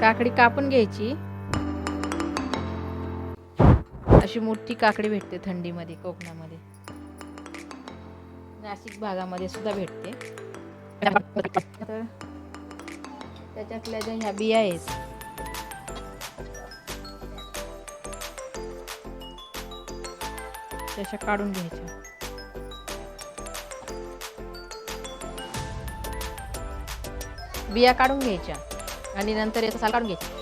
काकडी कापून घ्यायची. अशी मोठी काकडी भेटते थंडीमध्ये कोकणामध्ये, नाशिक भागामध्ये सुद्धा भेटते. तर त्याच्यातल्या ज्या ह्या बिया आहेत त्याच्या काढून घ्यायच्या. बिया काढून घ्यायच्या आणि नंतर याचा साल काढून घ्यायचा.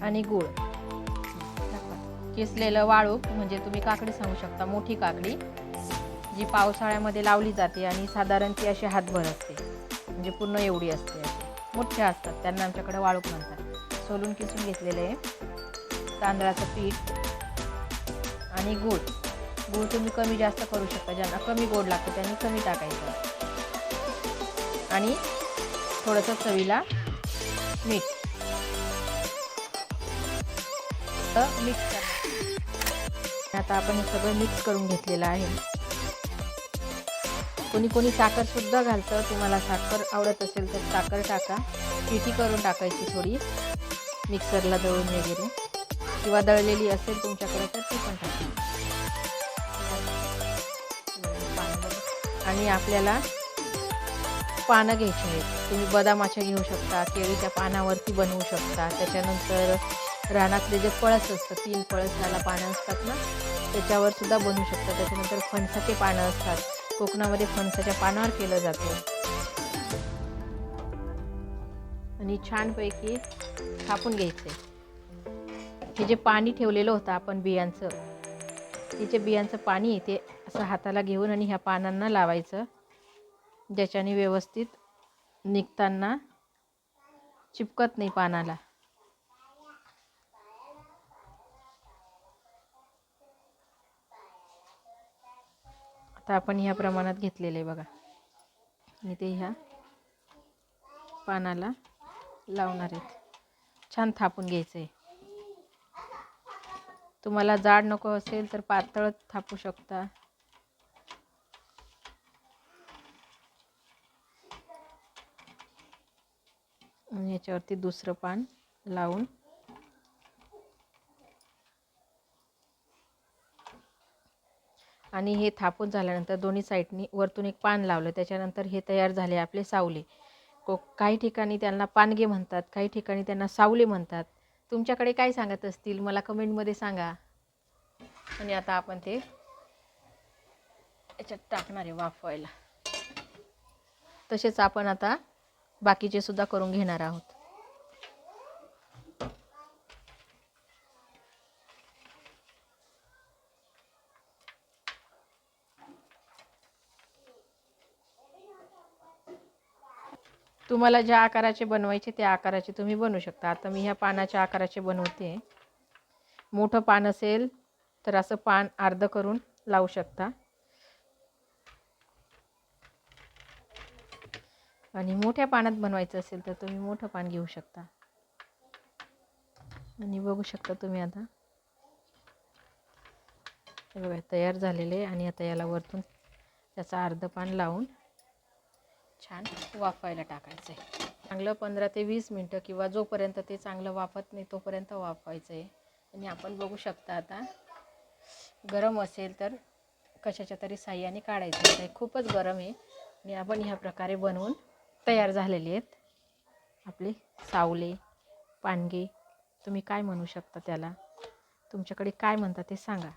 आणि गूळ, किसलेलं वाळूक म्हणजे तुम्ही काकडी सांगू शकता, मोठी काकडी जी पावसाळ्यामध्ये लावली जाते आणि साधारण ती अशी हातभर असते, म्हणजे पूर्ण एवढी असते. अशी मोठ्या असतात, त्यांना आमच्याकडे वाळूक म्हणतात. सोलून किसून घेतलेले आहे. तांदळाचं पीठ आणि गूळ. गूळ तुम्ही कमी जास्त करू शकता, ज्यांना कमी गोड लागतं त्यांनी कमी टाकायचं. आणि थोडंसं चवीला मीठ मिक्स करा. आता आपण हे सगळं मिक्स करून घेतलेलं आहे. कोणी कोणी साखर सुद्धा घालतं. तुम्हाला साखर आवडत असेल तर साखर टाका. पिठी करून टाकायची थोडी, मिक्सरला दळून वगैरे, किंवा दळलेली असेल तुमच्याकडे तर ती पण टाका. आणि आपल्याला पानं घ्यायची आहेत. तुम्ही बदामाच्या घेऊ शकता, केळीच्या पानावरती बनवू शकता. त्याच्यानंतर रानातले जे पळस असतं, 3 पळसाला पानं असतात ना, त्याच्यावर सुद्धा बनवू शकता. त्याच्यानंतर फणसाचे पानं असतात, कोकणामध्ये फणसाच्या पानावर केलं जातं. आणि छानपैकी थापून घ्यायचं. हे जे पाणी ठेवलेलं होतं आपण बियांचं, तिचे बियांचं पाणी ते असं हाताला घेऊन आणि ह्या पानांना लावायचं, ज्याच्याने व्यवस्थित निघताना चिपकत नाही पानाला. आता आपण ह्या प्रमाणात घेतलेले आहे बघा, आणि ते ह्या पानाला लावणार आहेत. छान थापून घ्यायचं आहे. तुम्हाला जाड नको असेल तर पातळ थापू शकता. आणि याच्यावरती दुसरं पान लावून आणि हे थापून झाल्यानंतर दोन्ही साईडनी वरतून एक पान लावलं. त्याच्यानंतर हे तयार झाले आपले सावले. काही ठिकाणी त्यांना पानगे म्हणतात, काही ठिकाणी त्यांना सावले म्हणतात. तुमच्याकडे काय सांगत असतील मला कमेंटमध्ये सांगा. आणि आता आपण ते याच्यात टाकणार आहे वाफवायला. तसेच आपण आता बाकीचे सुद्धा करून घेणार आहोत. तुम्हाला ज्या आकाराचे बनवायचे त्या आकाराचे तुम्ही बनवू शकता. आता मी ह्या पानाच्या आकाराचे बनवते. मोठं पान असेल तर असं पान अर्ध करून लावू शकता, आणि मोठ्या पानात बनवायचं असेल तर तुम्ही मोठं पान घेऊ शकता. आणि बघू शकता तुम्ही आता बघा तयार झालेले. आणि आता याला वरतून त्याचा अर्ध पान लावून छान वाफायला टाकायचं आहे. चांगलं 15 ते 20 मिनटं किंवा जोपर्यंत ते चांगलं वाफत नाही तोपर्यंत वाफवायचं आहे. आणि आपण बघू शकता आता गरम असेल तर कशाच्या तरी साह्याने काढायचं आहे. खूपच गरम आहे. आणि आपण ह्या प्रकारे बनवून तयार झालेले आहेत आपले सावले, पानगे, तुम्ही काय म्हणू शकता त्याला, तुमच्याकडे काय म्हणता ते सांगा.